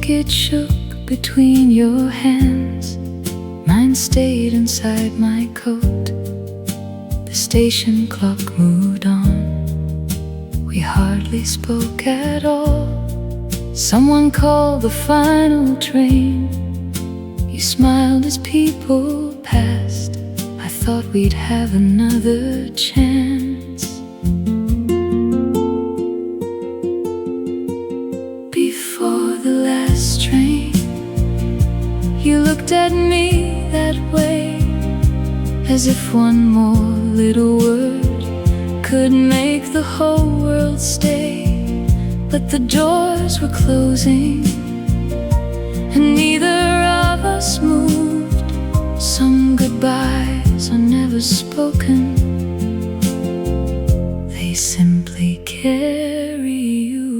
like it shook between your hands. Mine stayed inside my coat. The station clock moved on. We hardly spoke at all. Someone called the final train. You smiled as people passed. I thought we'd have another chance. Before the last train, you looked at me that way, as if one more little word could make the whole world stay. But the doors were closing, and neither of us moved. Some goodbyes are never spoken, they simply carry you.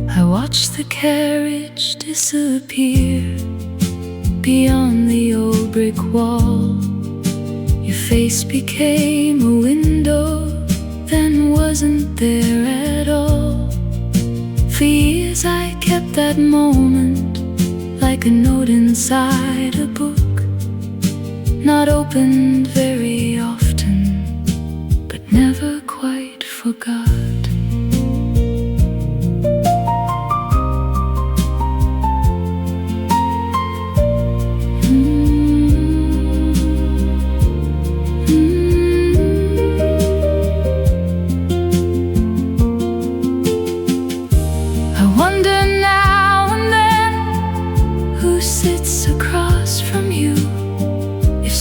I watched the carriage disappear beyond the old brick wall. Your face became a window, then wasn't there at all. For years I kept that moment like a note inside a book, not opened very often, but never quite forgot.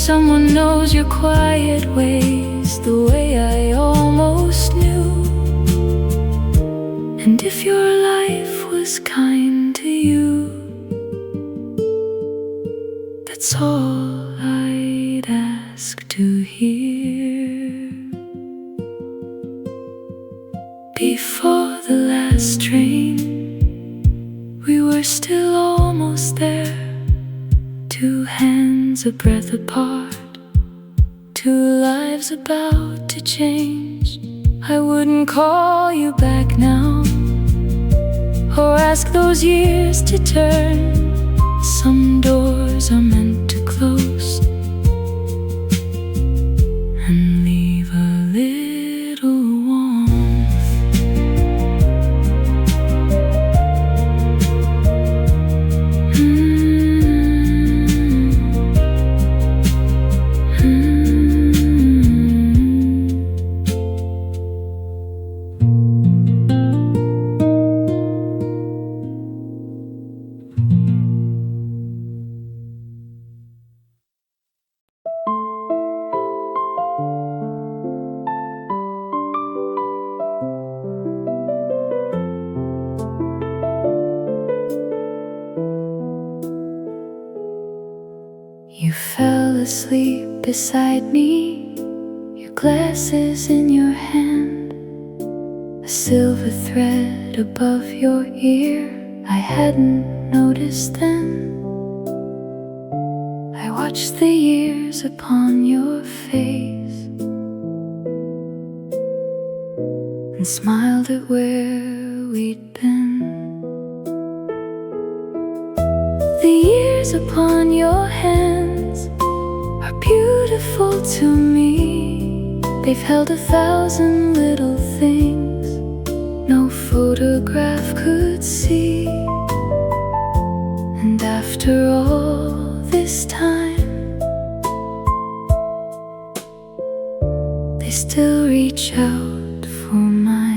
Someone knows your quiet ways the way I almost knew. And if your life was kind to you, that's all I'd ask to hear. Before the last train, we were still almost there. Two hands a breath apart, two lives about to change. I wouldn't call you back now, or ask those years to turn. Some doors are meant to close and leave a little warmth. You fell asleep beside me, your glasses in your hand, a silver thread above your ear I hadn't noticed then. I watched the years upon your face and smiled at where we'd been. The years upon your hands are beautiful to me. They've held 1,000 little things no photograph could see. And after all this time, they still reach out for mine.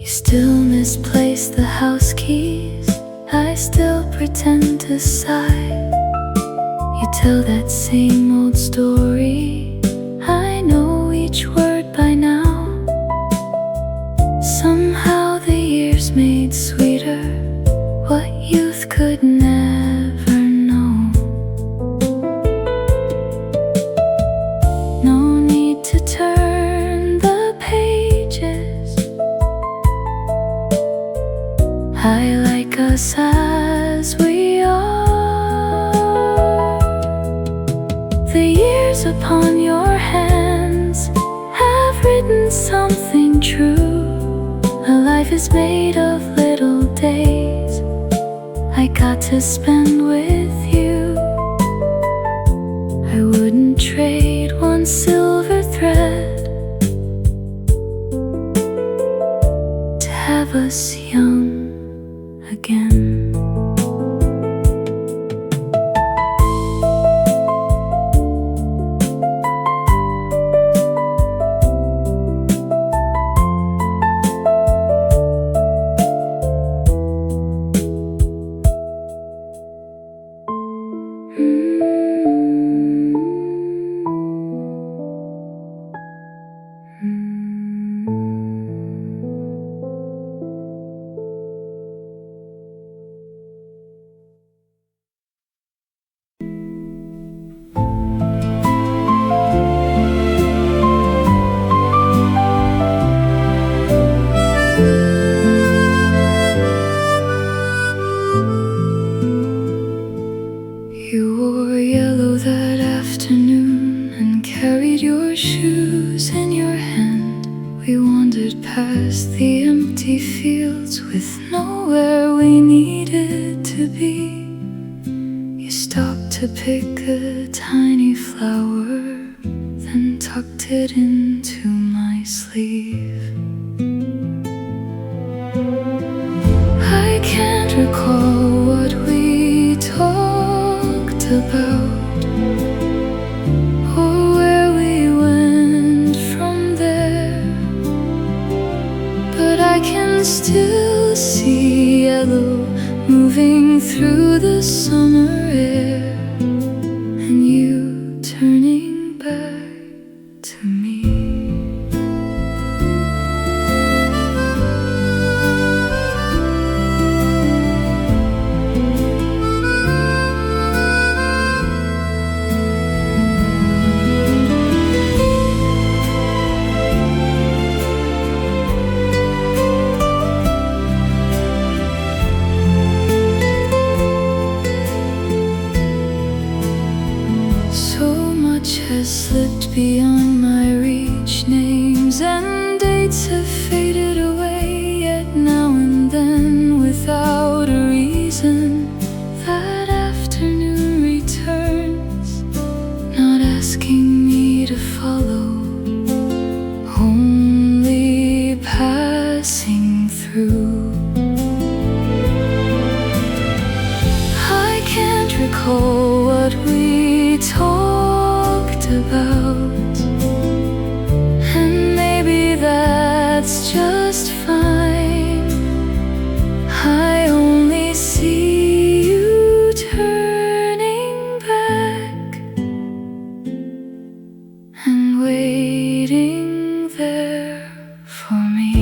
Still misplace the house keys, I still pretend to sigh. You tell that same old story, I know each word by now. Somehow the The years upon your hands have written something true. A life is made of little days I got to spend with you. I wouldn't trade one silver thread to have us young again. You wore yellow that afternoon and carried your shoes in your hand. We wandered past the empty fields with nowhere we needed to be. You stopped to pick a tiny flower, then tucked it into my sleeve. I can't recall what we talked about or where we went from there, but I can still see yellow moving through the summer air and you turning back to me. Has slipped beyond my reach. Names and dates have faded away, yet now and then, without a reason, that afternoon returns, not asking me to follow, only passing through. I can't recall what we talked about, and maybe that's just fine. I only see you turning back and waiting there for me.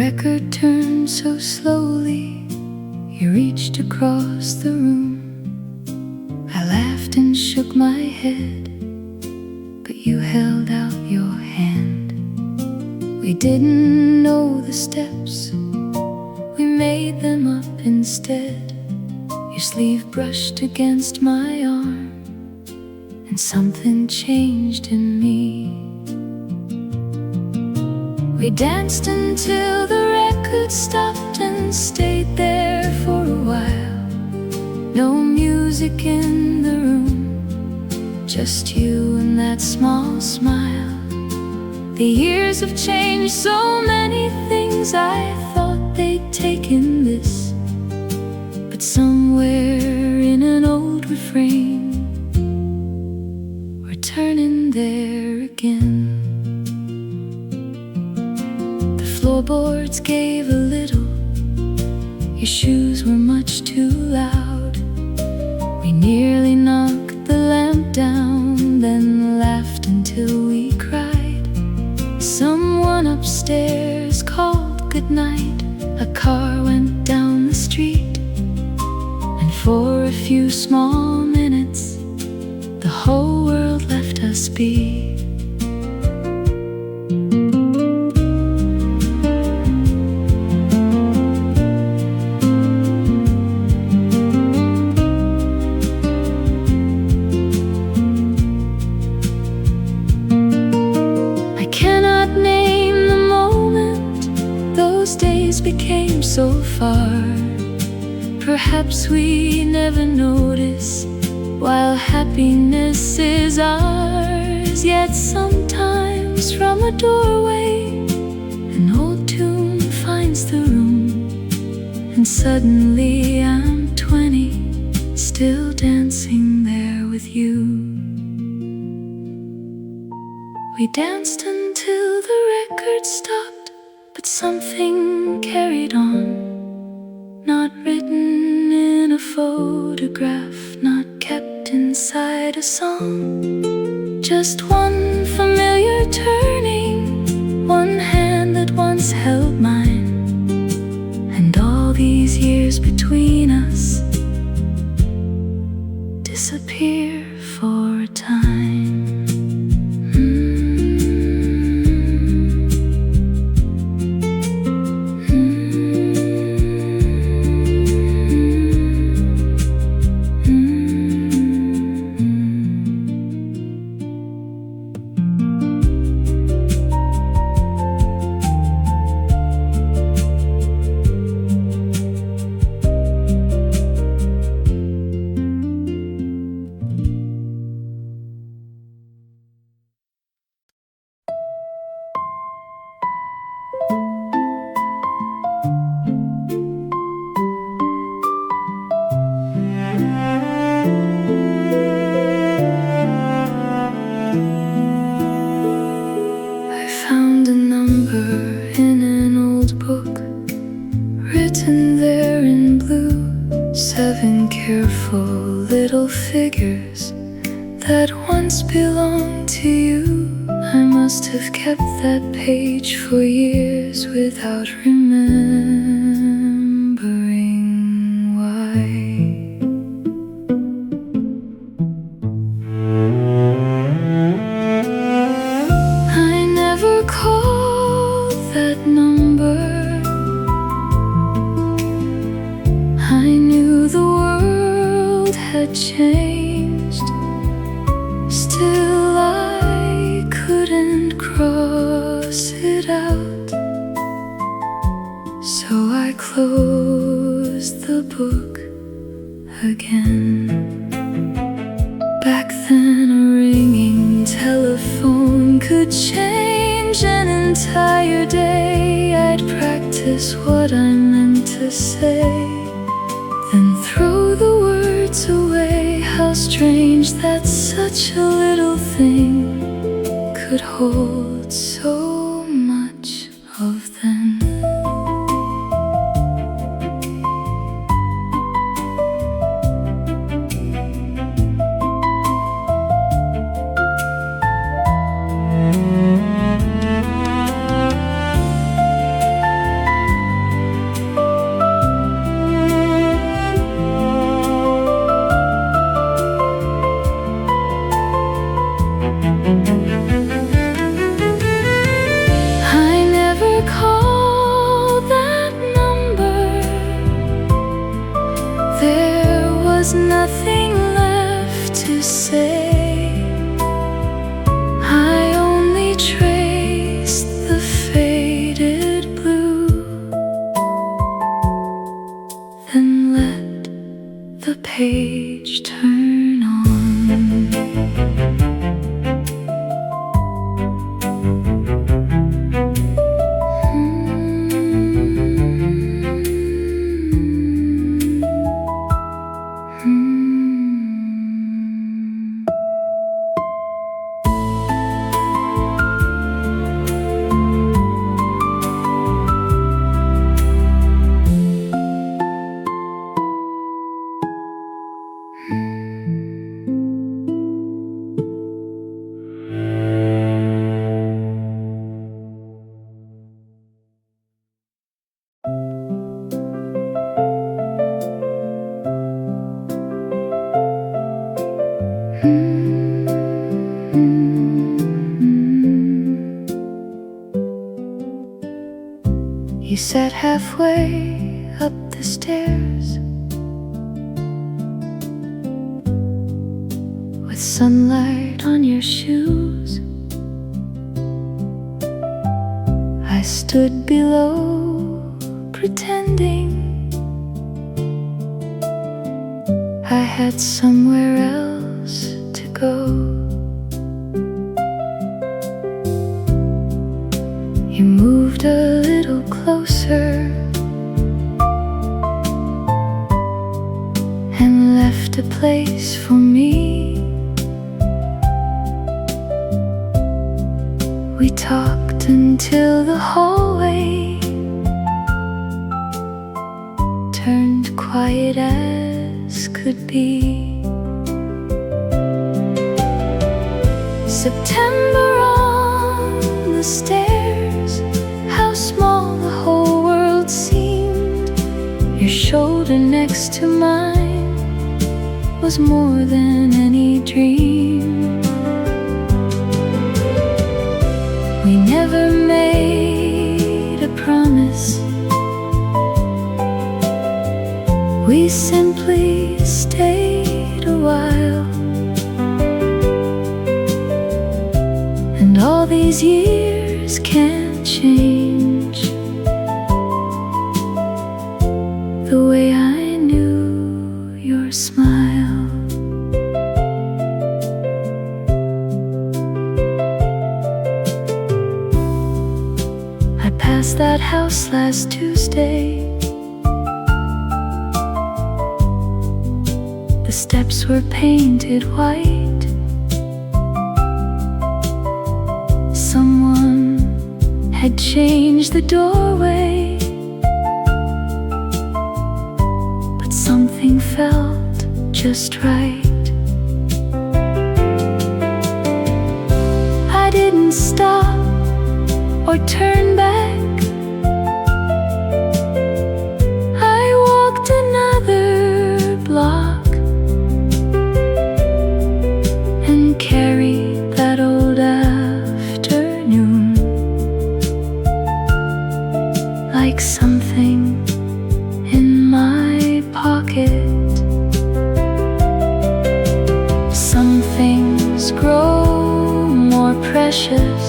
record turned so slowly, you reached across the room. I laughed and shook my head, but you held out your hand. We didn't know the steps, we made them up instead. Your sleeve brushed against my arm, and something changed in me. We danced until the record stopped and stayed there for a while. No music in the just you and that small smile. The years have changed so many things. I thought they'd taken this, but somewhere in an old refrain, we're turning there again. The floorboards gave a little, your shoes were much too loud. We nearly knocked the lamp down, then laughed until we cried. Someone upstairs called goodnight. A car went down the street, and for a few small minutes the whole world left us be. Became so far. Perhaps we never notice while happiness is ours. Yet sometimes from a doorway an old tune finds the room, and suddenly I'm 20, still dancing there with you. We danced until the record stopped, but something carried on, not written in a photograph, not kept inside a song. Just one familiar turning, one hand that once held mine, and all these years between us disappear for a time. Figures that once belonged to you. I must have kept that page for years without remembering why. I never called that number. I knew the world had changed, still I couldn't cross it out. So I closed the book again. Back then a ringing telephone could change an entire day. I'd practice what I meant to say, then throw the words away. How strange that such a little thing could hold so much of them. You sat halfway up the stairs with sunlight on your shoes. I stood below pretending I had somewhere else to go. You moved a little closer and left a place for me. We talked until the hallway turned quiet as could be. September on the stairs, how small the whole world seemed. Your shoulder next to mine was more than any dream. We never made a promise. We simply stayed a while. And all these years can't change the way I knew your smile. I passed that house last Tuesday. The steps were painted white. Someone had changed the doorway, but something felt just right. I didn't stop or turn back. I walked another block and carried that old afternoon like something in my pocket. Some things grow more precious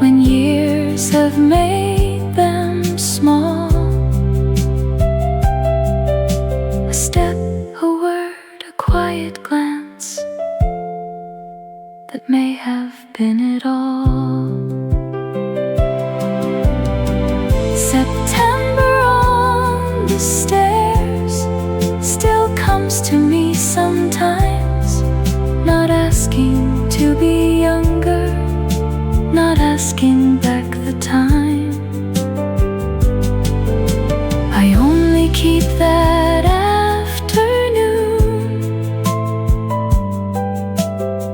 when years have made them small. A step, a word, a quiet glance that may have been it all. September on the stairs still comes to me sometimes, not asking to be younger, not asking back the time. I only keep that afternoon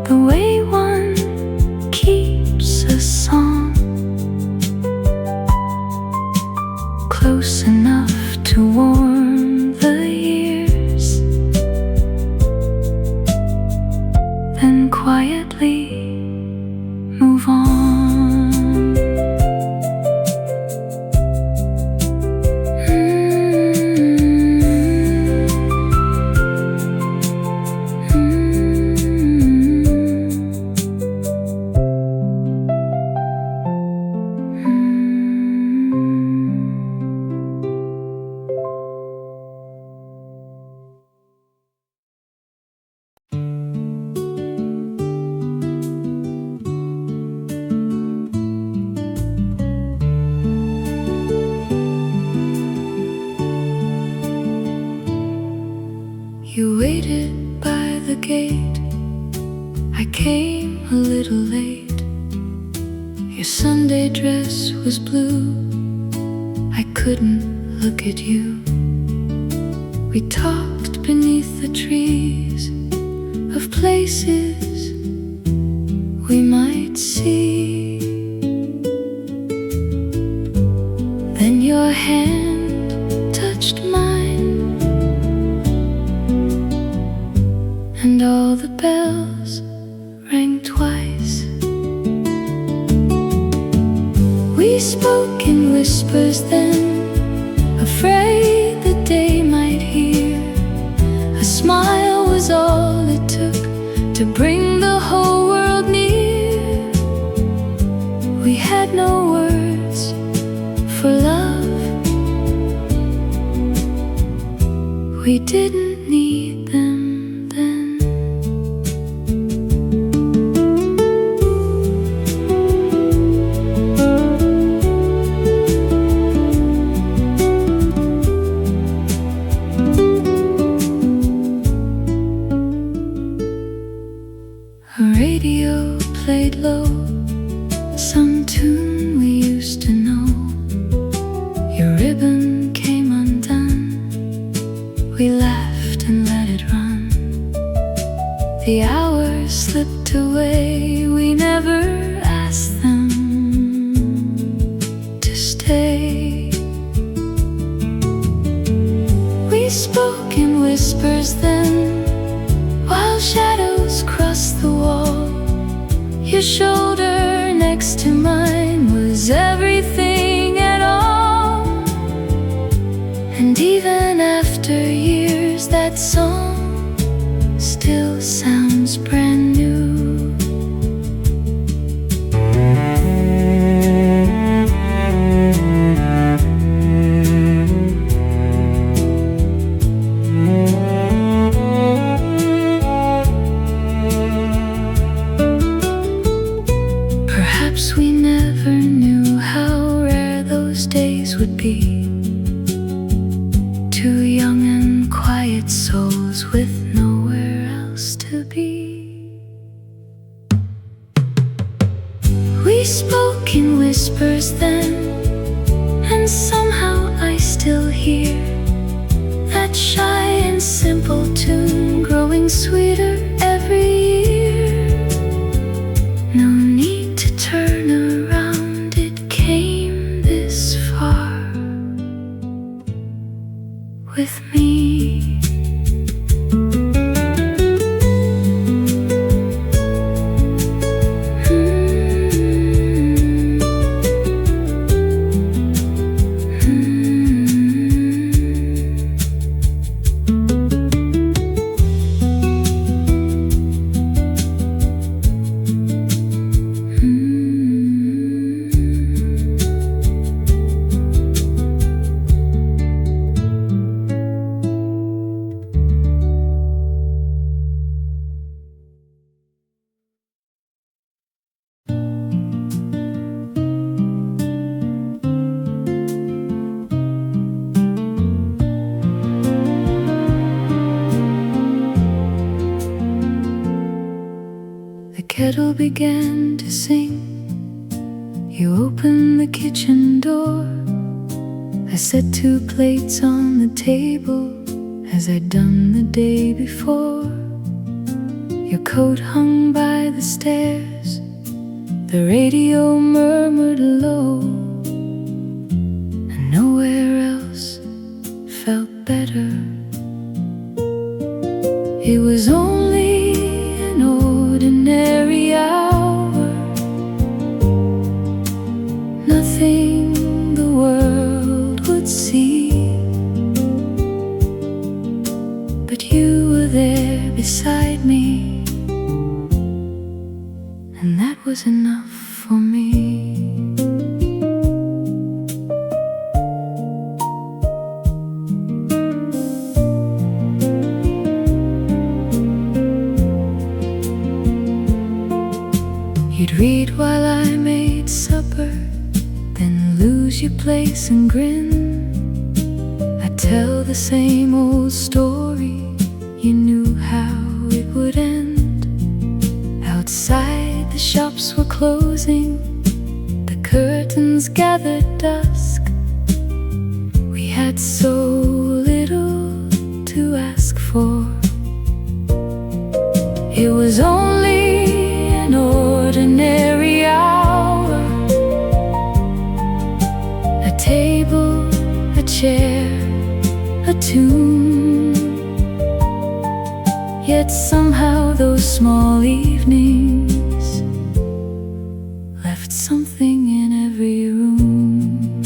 the way one keeps a song, close enough to warm the years, then quietly move on. You waited by the gate. I came a little late. Your Sunday dress was blue. I couldn't look at you. We talked beneath the trees of places we might see. Then your hand touched mine. and all the bells rang twice. We spoke in whispers then, afraid that they might hear. A smile was all it took to bring the whole world near. We had no words for love. We didn't need them then. A radio played low, some tune we used to know. Your ribbon came undone. We laughed and let it run. The hours slipped away. We never asked them to stay. We spoke in whispers then, while shadows crossed the wall. Your shoulder next to mine was everything at all. And even after years, that song still sounds brand new. Perhaps we never knew how rare those days would be. Two young and quiet souls with nowhere else to be. We spoke in whispers then, and somehow I still hear that shy and simple tune growing sweeter every year. No need to turn around, it came this far with me. The kettle began to sing. You opened the kitchen door. I set 2 plates on the table, as I'd done the day before. Your coat hung by the stairs. The radio murmured low, and nowhere else felt better. It was only an ordinary hour, nothing the world would see. But you were there beside me, and that was enough for me. You'd read while I made supper, then lose your place and grin. I'd tell the same old story, you knew how it would end. Outside the shops were closing, the curtains gathered dusk. We had so little to ask for. It was only an ordinary hour, a table, a chair, a tune. Yet somehow those small evenings left something in every room.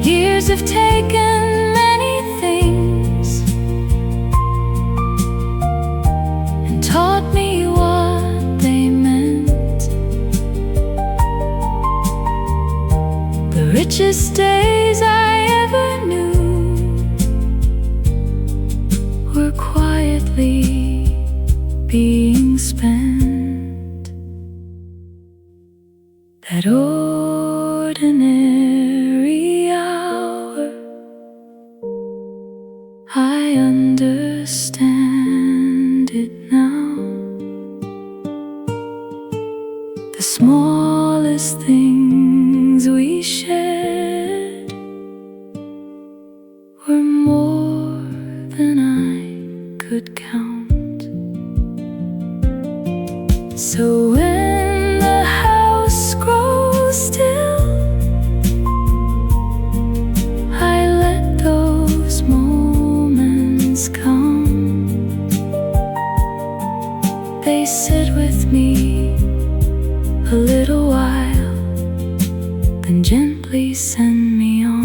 Years have taken many things and taught me what they meant. The richest days I ever knew were quietly being spent. That ordinary hour, I understand it now. The smallest things we shared were more than I could count. So when the house grows still, I let those moments come. They sit with me a little while, then gently send me on.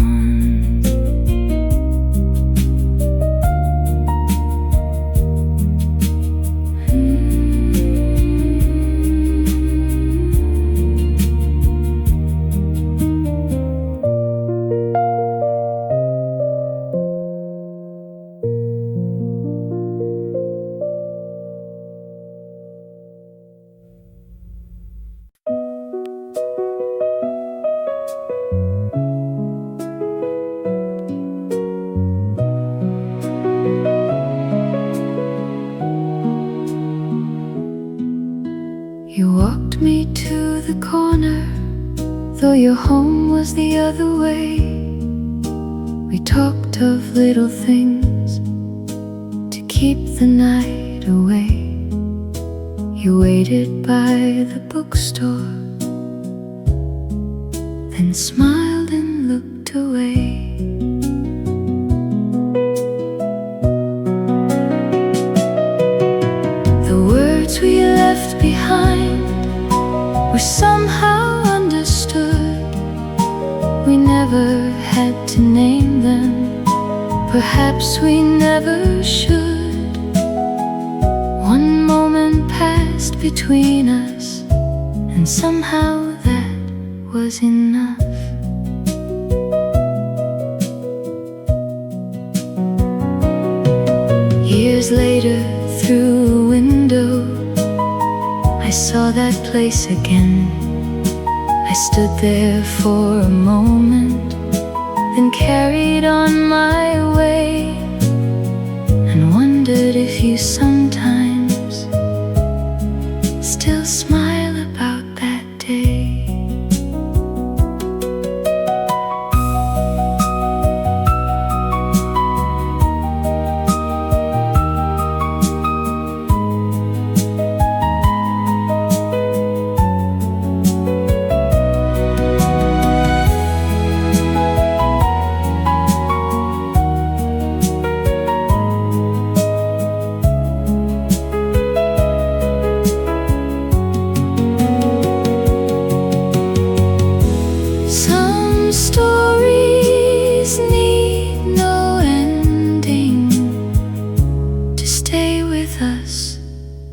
You walked me to the corner, though your home was the other way. We talked of little things to keep the night away. You waited by the bookstore, then smiled and looked away. The words we left behind were somehow understood. We never had to name them, perhaps we never should. One moment passed between us, and somehow that was enough. Years later, through a window, I saw that place again. I stood there for a moment, then carried on my way, and wondered if you sometimes still smile about that day.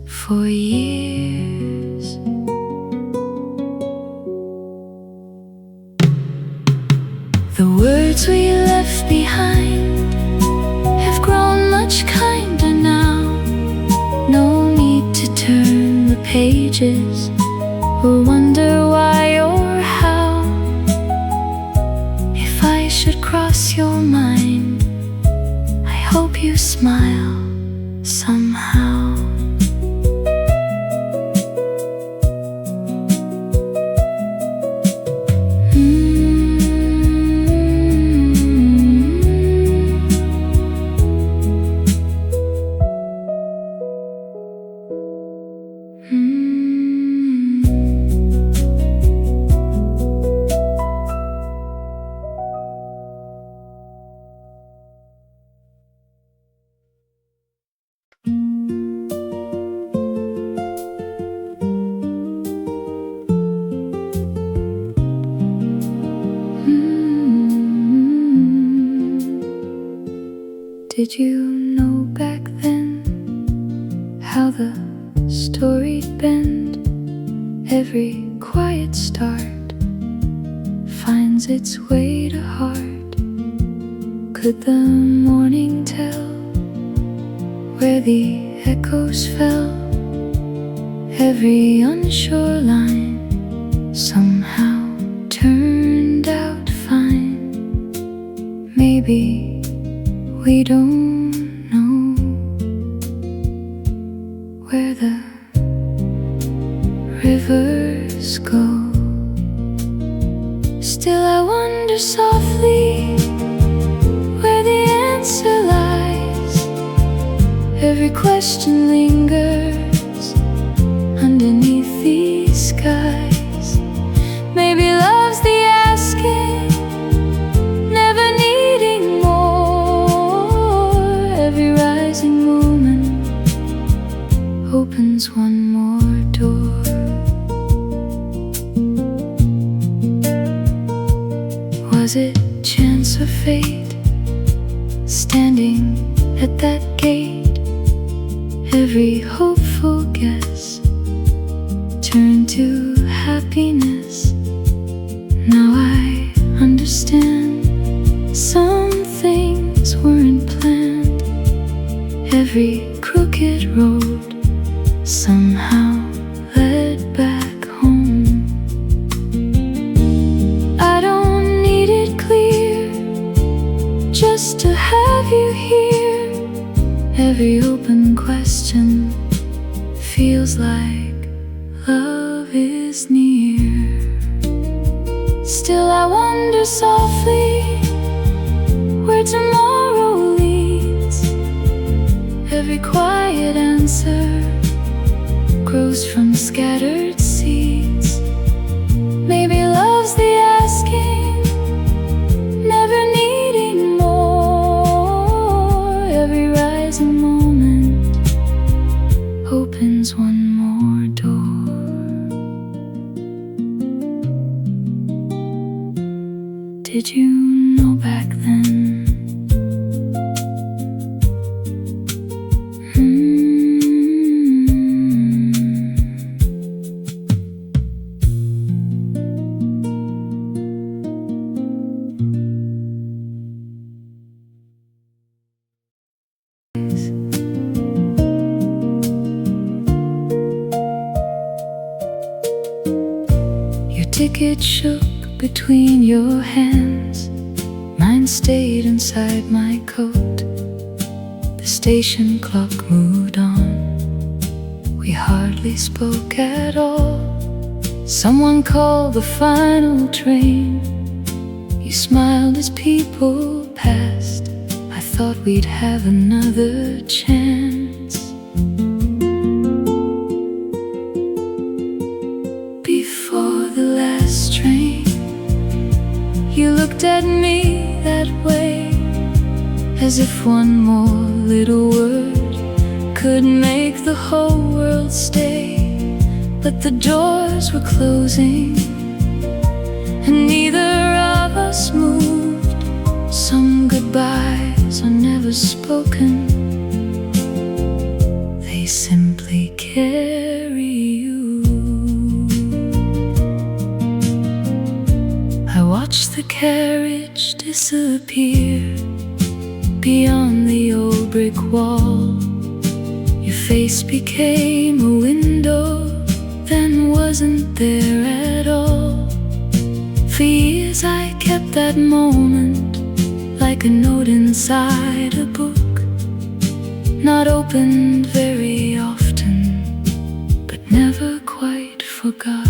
For years, the words we left behind have grown much kinder now. No need to turn the pages or wonder why or how. If I should cross your mind, I hope you smile somehow. Did you know back then how the story'd bend? Every quiet start finds its way to heart. Could the morning tell where the echoes fell? Every unsure line somehow turned out fine. Maybe we don't know where the rivers go. Still I wonder softly where the answer lies. Every question lingers underneath these skies. Maybe love's the asking, never needing more. Every rising moment opens one more door. Was it chance or fate standing at that gate? Every hopeful guess turned to happiness. Now I understand some things weren't planned. Every crooked road somehow led back home. I don't need it clear, just to have you here. Every open question feels like love is near. Still I wonder softly where tomorrow leads. Every quiet answer grows from scattered seeds. Maybe love's the asking, never needing more. Every rising moment opens one more door. Did you know back then? Your ticket shook between your hands. Mine stayed inside my coat. The station clock moved on. We hardly spoke at all. Someone called the final train. You smiled as people passed. I thought we'd have another chance. Before the last train, you looked at me that way, as if one more little word could make the whole world stay. But the doors were closing, and neither of us moved. Some goodbyes are never spoken, they simply carry you. I watched the carriage disappear beyond the old brick wall. Your face became a window, then wasn't there at all. For years I kept that moment like a note inside a book, not opened very often, but never quite forgot.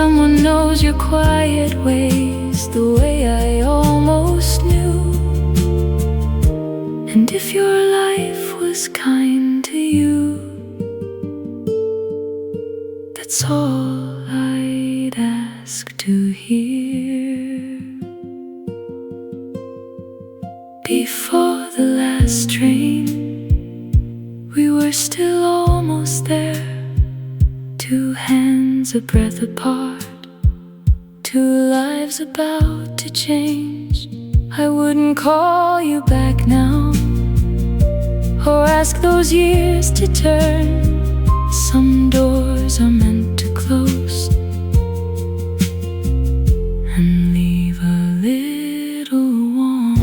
Someone knows your quiet ways the way I almost knew. And if your life was kind to you, that's all still almost there. Two hands a breath apart, two lives about to change. I wouldn't call you back now, or ask those years to turn. Some doors are meant to close and leave a little warmth.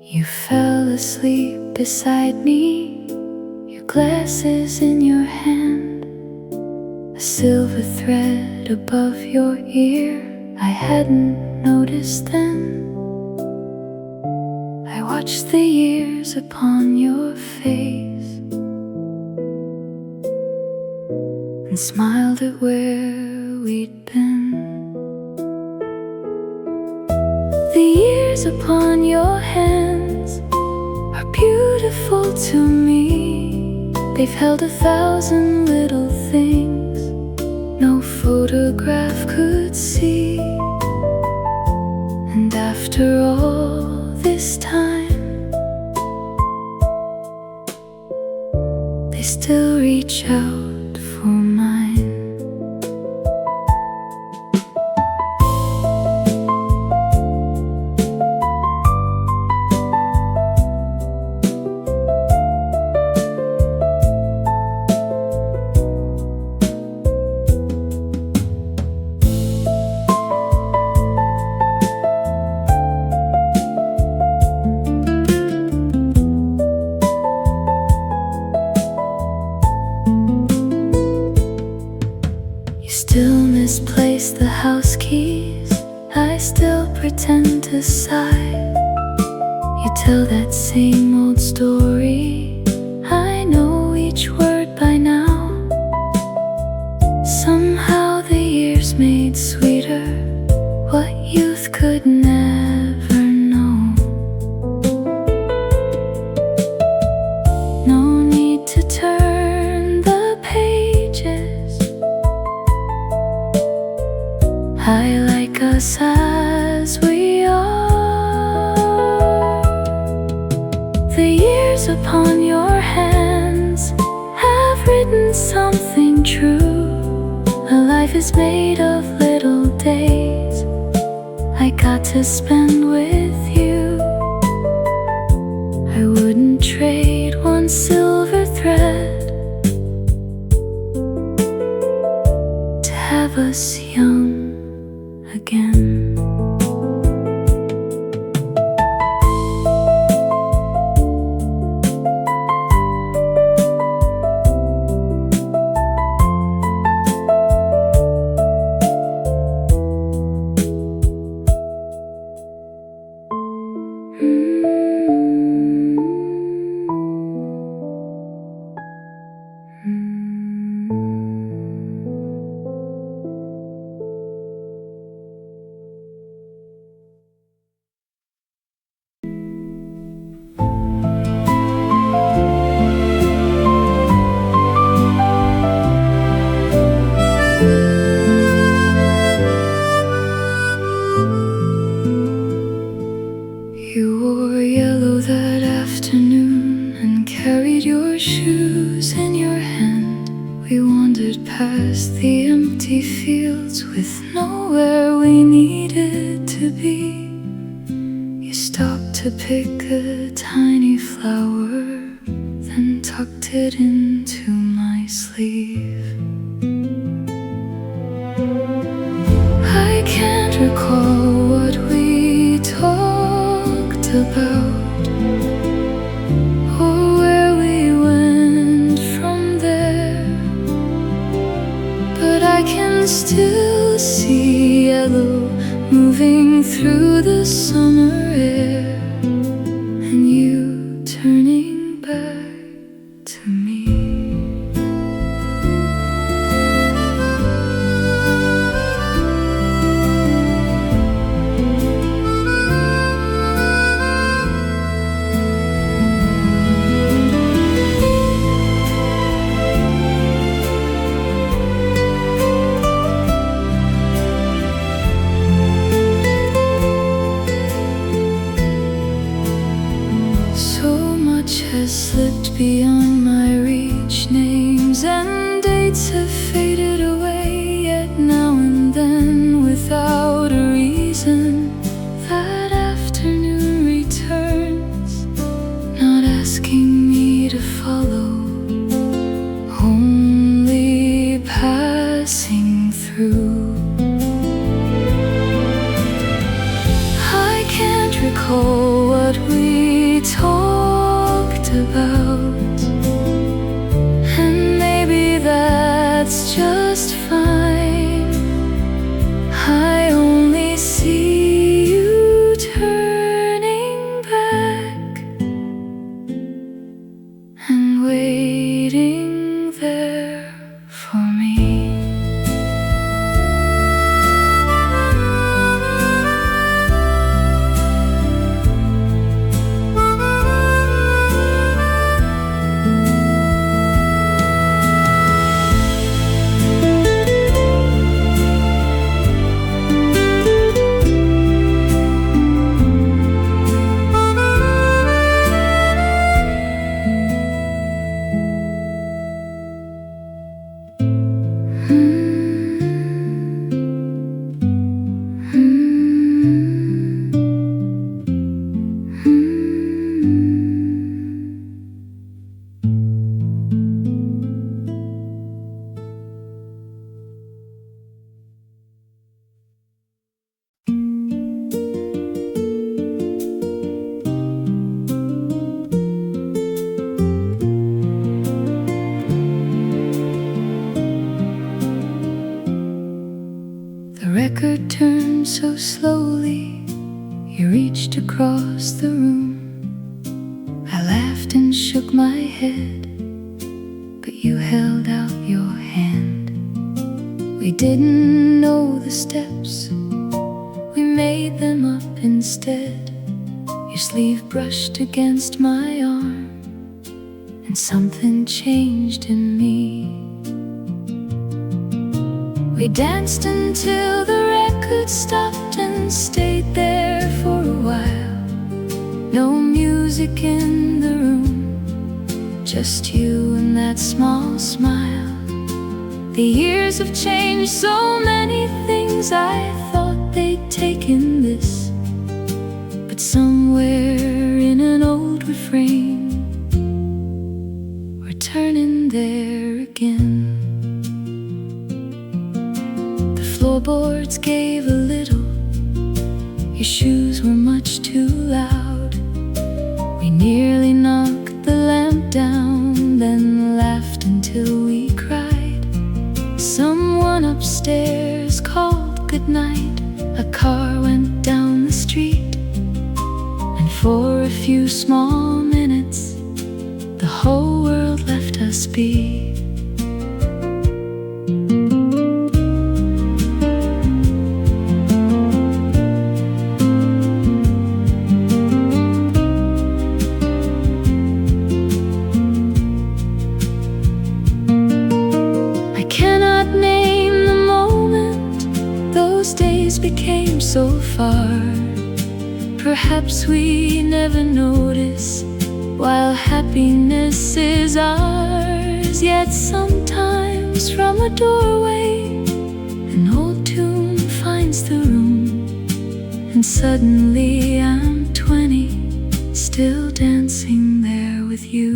You fell asleep beside me, your glasses in your hand, a silver thread above your ear I hadn't noticed then. I watched the years upon your face and smiled at where we'd been. The years upon your hands are beautiful to me. They've held 1,000 little things no photograph could see. And after all this time, they still reach out for mine. Misplace the house keys, I still pretend to sigh. You tell that same old story, I know each word by now. Somehow the years made sweeter what youth could never know. No need to turn the pages, I like us as we are. The years upon your hands have written something true. A life is made of little days I got to spend with you. I wouldn't trade one silver thread to have us young again. You wore yellow that afternoon and carried your shoes in your hand. We wandered past the empty fields with nowhere we needed to be. You stopped to pick a tiny flower, then tucked it into my sleeve. I can't recall what we talked about or where we went from there, but I can still see yellow moving Drifting through the summer air, and you turning back to me. Has slipped beyond my reach. Names and dates have faded away, yet now and then, without a reason, that afternoon returns, not asking me to follow, only passing through. I can't recall what we talked about, and maybe that's just fine. I only see you turning back and waiting there for me. Record turned so slowly, you reached across the room. I laughed and shook my head, but you held out your hand. We didn't know the steps, we made them up instead. Your sleeve brushed against my arm, and something changed in me. We danced until the record stopped and stayed there for a while. No music in the room, just you and that small smile. The years have changed so many things, I thought they'd taken this, but somewhere in an old refrain, we're turning there again. Floorboards gave a little, your shoes were much too loud. We nearly knocked the lamp down, then laughed until we cried. Someone upstairs called goodnight, a car went down the street, and for a few small minutes, the whole world left us be. Became so far. Perhaps we never notice while happiness is ours. Yet sometimes from a doorway an old tune finds the room, and suddenly I'm 20, still dancing there with you.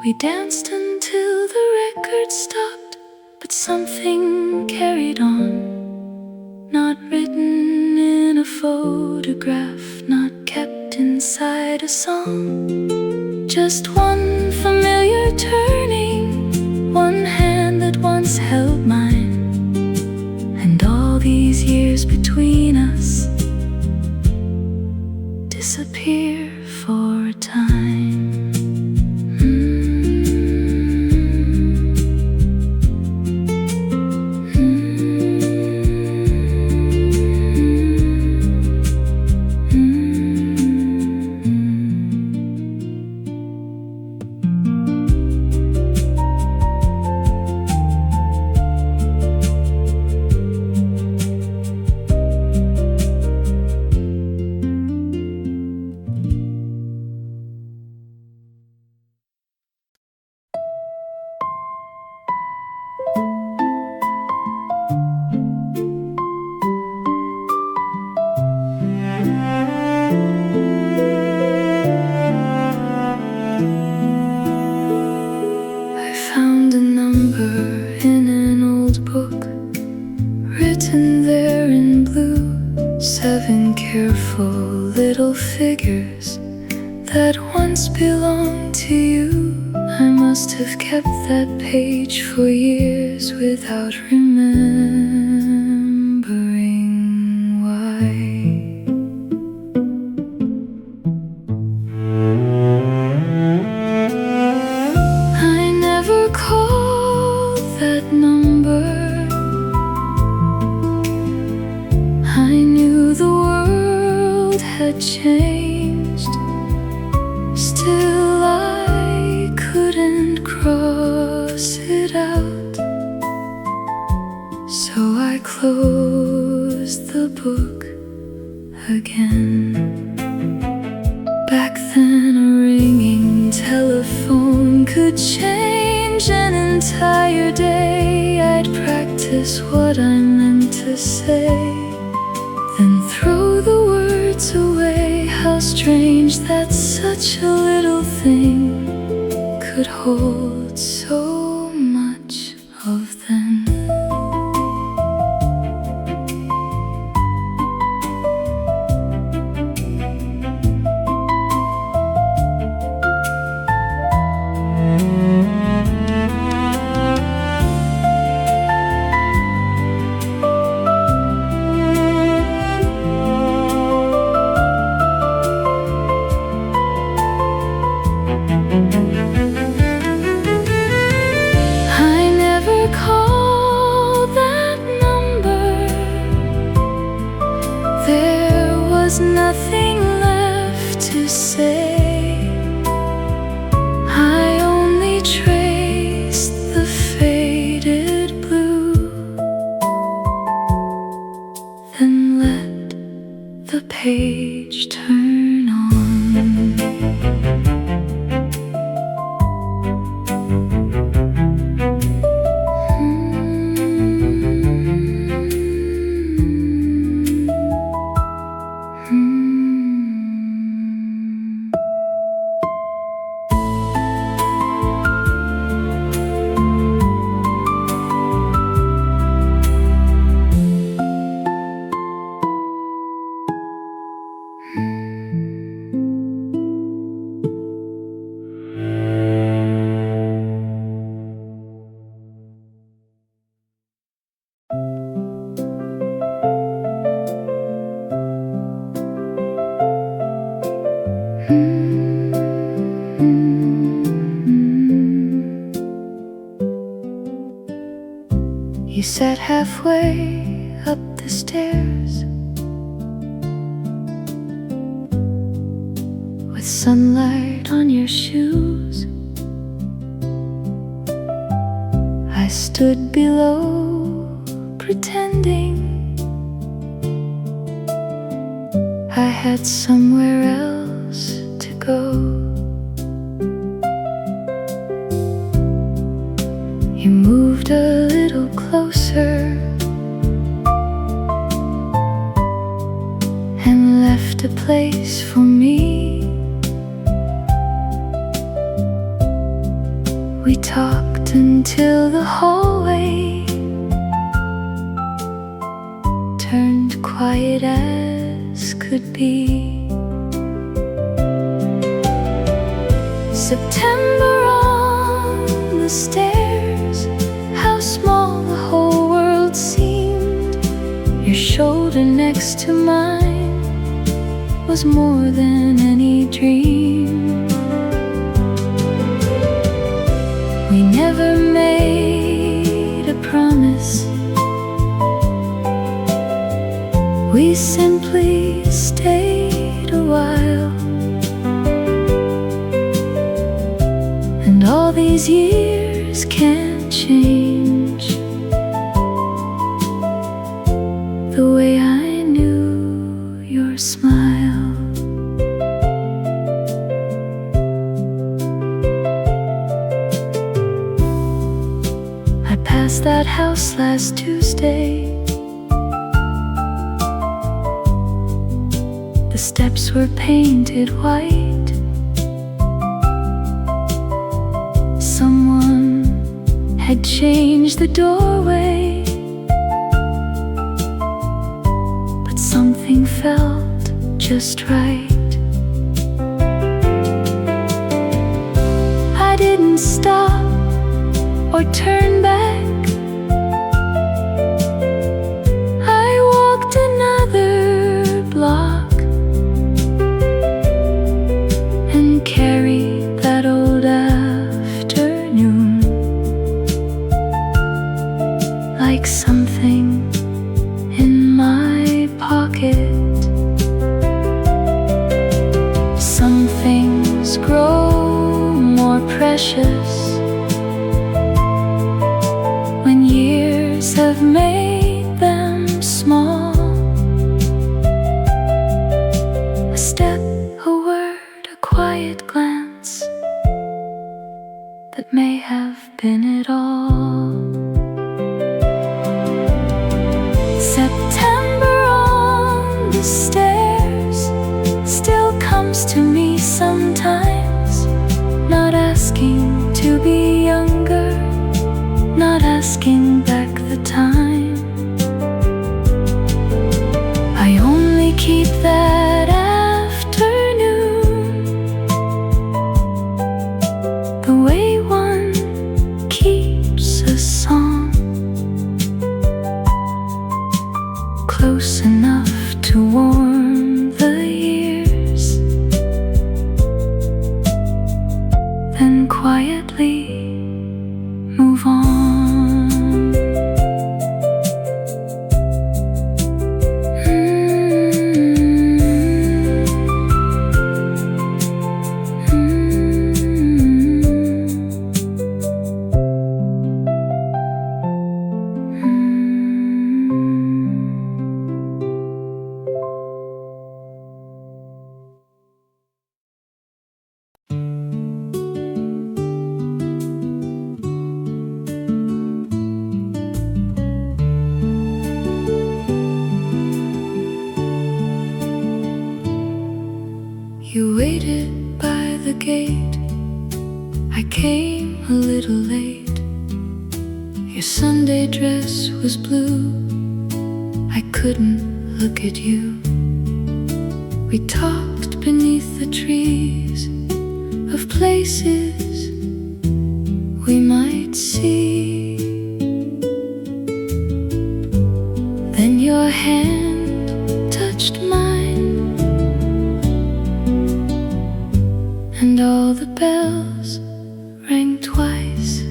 We danced until the record stopped, but something carried on, not written in a photograph, not kept inside a song. Just one familiar turning, one hand that once held mine, and all the these years between us disappear for a time. Figures that once belonged to you. I must have kept that page for years without remembering why. I never called that number. I knew the world had changed, still I couldn't cross it out. So I closed the book again. Back then a ringing telephone could change an entire day. I'd practice what I meant to say, then throw the words away. How strange that such a little thing could hold so much of them. Nothing left to say. I only traced the faded blue, then let the page turn on. You sat halfway up the stairs with sunlight on your shoes. I stood below pretending I had somewhere else to go. You moved a little closer and left a place for me. We talked until the hallway turned quiet as could be. September on the stairs, how small the whole world seemed. Your Your shoulder next to mine was more than any dream. We never made a promise. We simply stayed a while. And all these years can't change the way I knew your smile. I passed that house last Tuesday. The steps were painted white. Someone had changed the doorway, but something felt just right. I didn't stop or turn back. I walked another block and carried that old afternoon like something in my pocket. Some things grow more precious when years have made them small. A step, a word, a quiet glance that may have been it all. September on the stairs still comes to me sometimes, not asking to be younger, not asking back the time. I only keep that afternoon the way one keeps a song, close enough to warm the years, then quietly move on. You waited by the gate. I came a little late. Your Sunday dress was blue. I couldn't look at you. We talked beneath the trees of places we might see. Then your hand touched mine, and all the bells rang twice.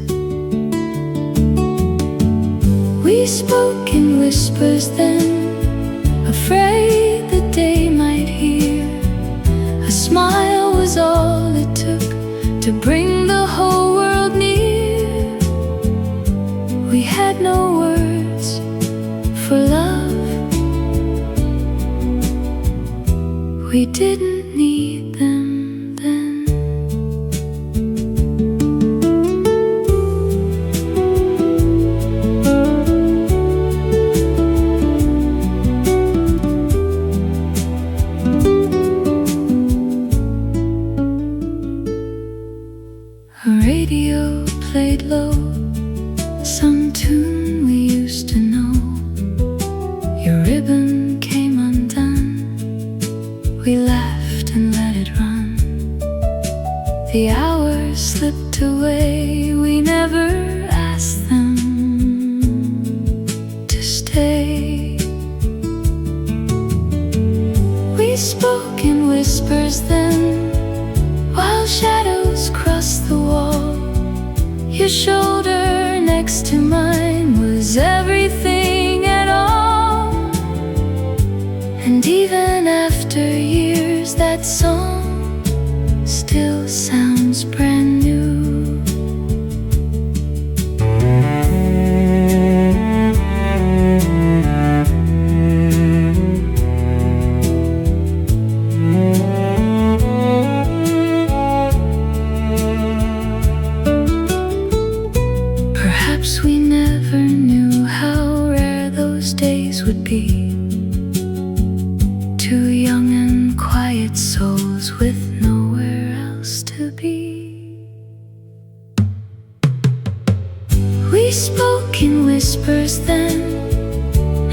We spoke in whispers then, afraid the day might hear. A smile was all it took to bring the whole world near. We had no words for love. We didn't need them then. A radio played low, some tune we used to know. Your ribbon came undone. We laughed and let it run. The hours slipped away. We never asked them to stay. spoke in whispers then, while shadows crossed the wall. Your shoulder next to mine was everything at all. And even after years, that song still sounds brand new. Perhaps we never knew how rare those days would be. Two young and quiet souls with nowhere else to be. We spoke in whispers then,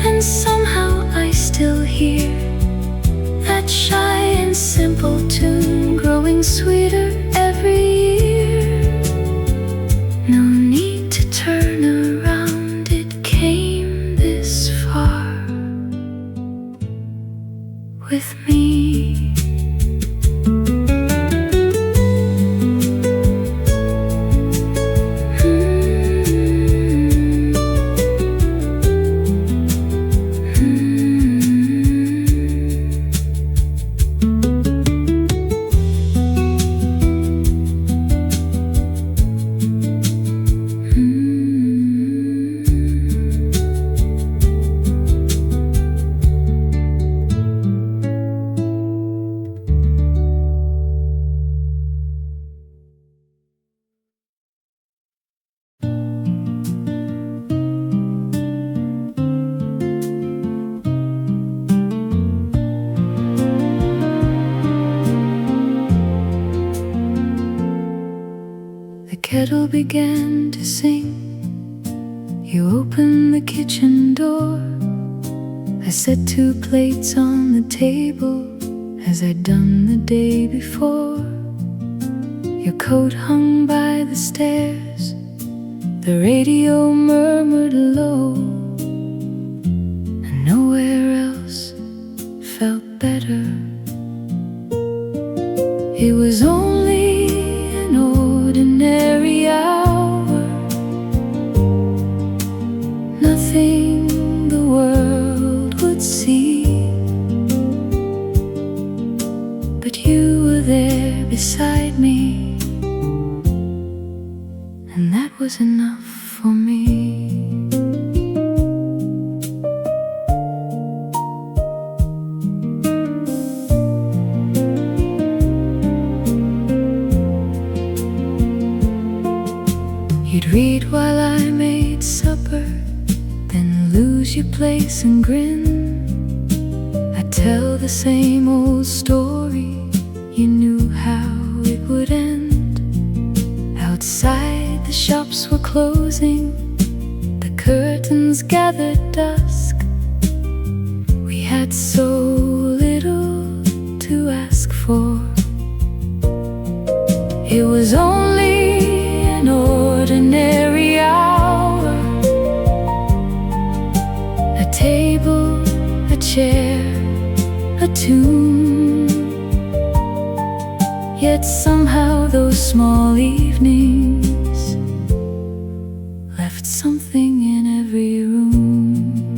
and somehow I still hear that shy and simple tune growing sweeter every year. No need to turn around, it came this far with me. The kettle began to sing. You opened the kitchen door. I set 2 plates on the table, as I'd done the day before. Your coat hung by the stairs. The radio murmured low, and nowhere else felt better. It was only an ordinary hour, nothing the world would see. But you were there beside me, and that was enough for me. You'd read while I made supper, then lose your place and grin. I'd tell the same old story, you knew how it would end. Outside the shops were closing, the curtains gathered dusk. We had so little to ask for. It was only an ordinary hour, a table, a chair, a tune. Yet somehow those small evenings left something in every room.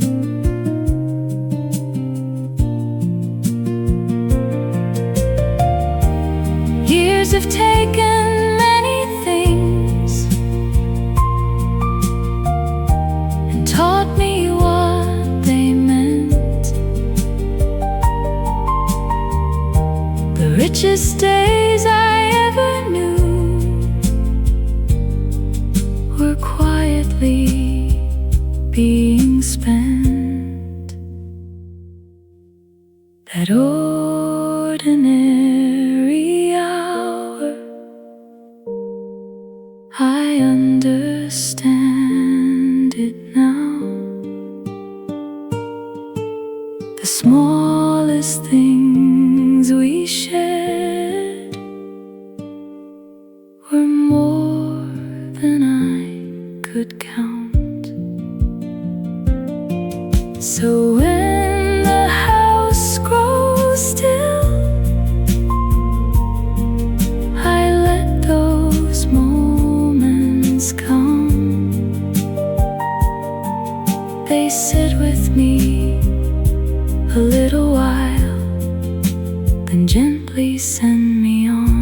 Years have taken many things and taught me what they meant. The richest days I ever knew were quietly being spent. That ordinary hour, I understand it now. The smallest things we shared were more than I could count. So when the house grows still a little while, then gently send me on.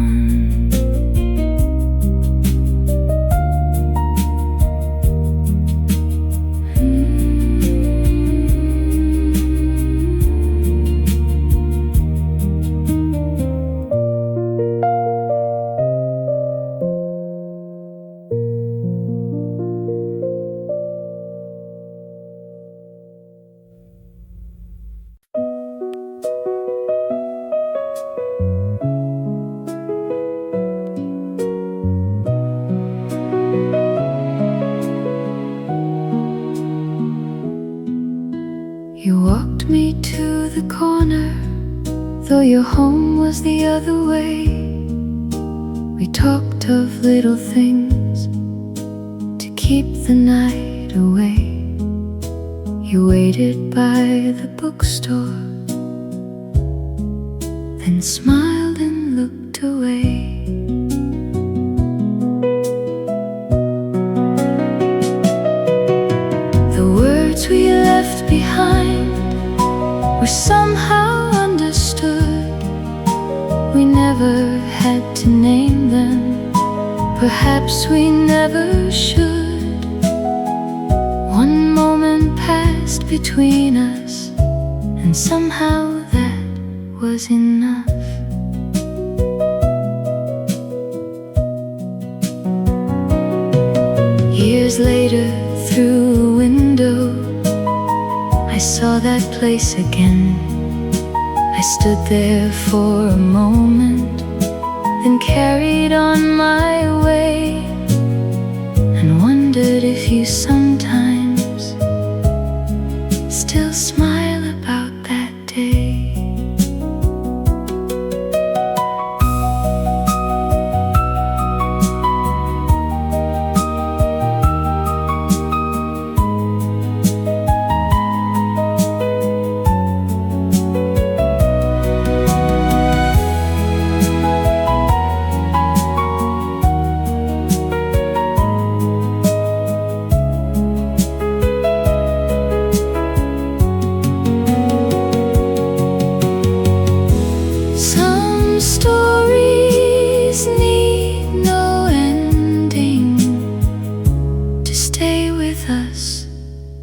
You walked me to the corner, though your home was the other way. We talked of little things to keep the night away. You waited by the bookstore, then smiled and looked away. The words we left behind were somehow understood. We never had to name them, perhaps we never should. One moment passed between us, and somehow that was enough. Years later, through a window, I saw that place again. I stood there for a moment, then carried on my way, and wondered if you sometimes still smile about that day.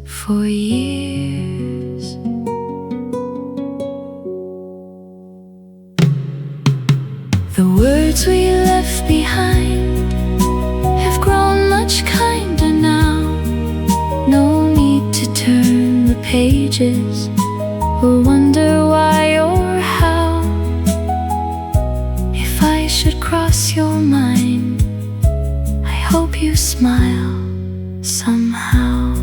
For years, the words we left behind have grown much kinder now. No need to turn the pages or wonder why or how. If I should cross your mind, I hope you smile somehow.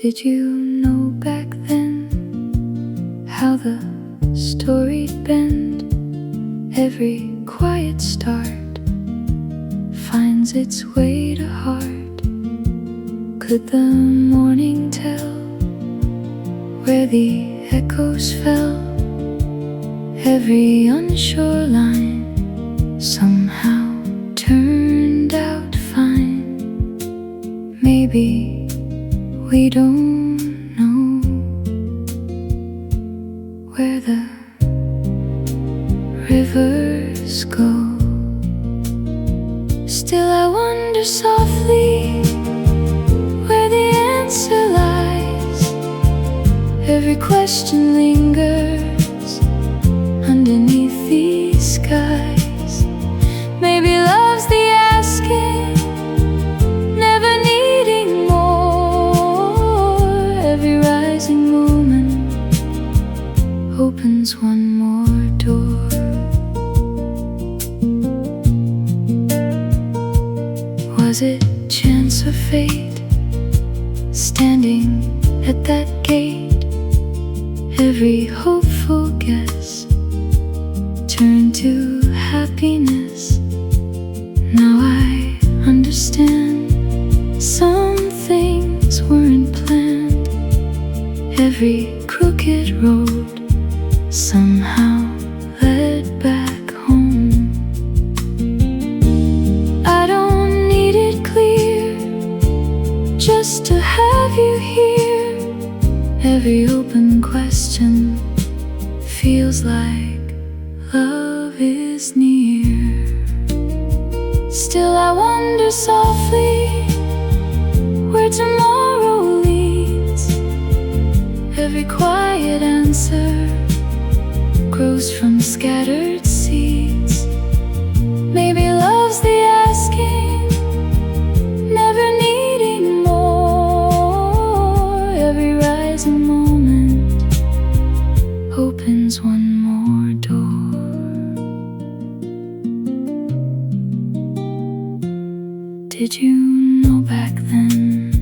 Did you know back then how the story'd bend? Every quiet start finds its way to heart. Could the morning tell where the echoes fell? Every unsure line somehow turned out fine. Maybe we don't know where the rivers go. Still I wonder softly where the answer lies. Every question lingers underneath these skies. Maybe love's the asking, never needing more. Every rising moment opens one more door. Was it chance or fate? Standing at that gate, every hopeful guess turned to happiness. Now I understand, some things weren't planned. Every crooked road somehow led back home. I don't need it clear, just to have you here. Every open question feels like love is near. Still I wonder softly where tomorrow leads. Every quiet answer grows from scattered seeds. Maybe love's the asking, never needing more. Every rising moment opens one more door. Did you know back then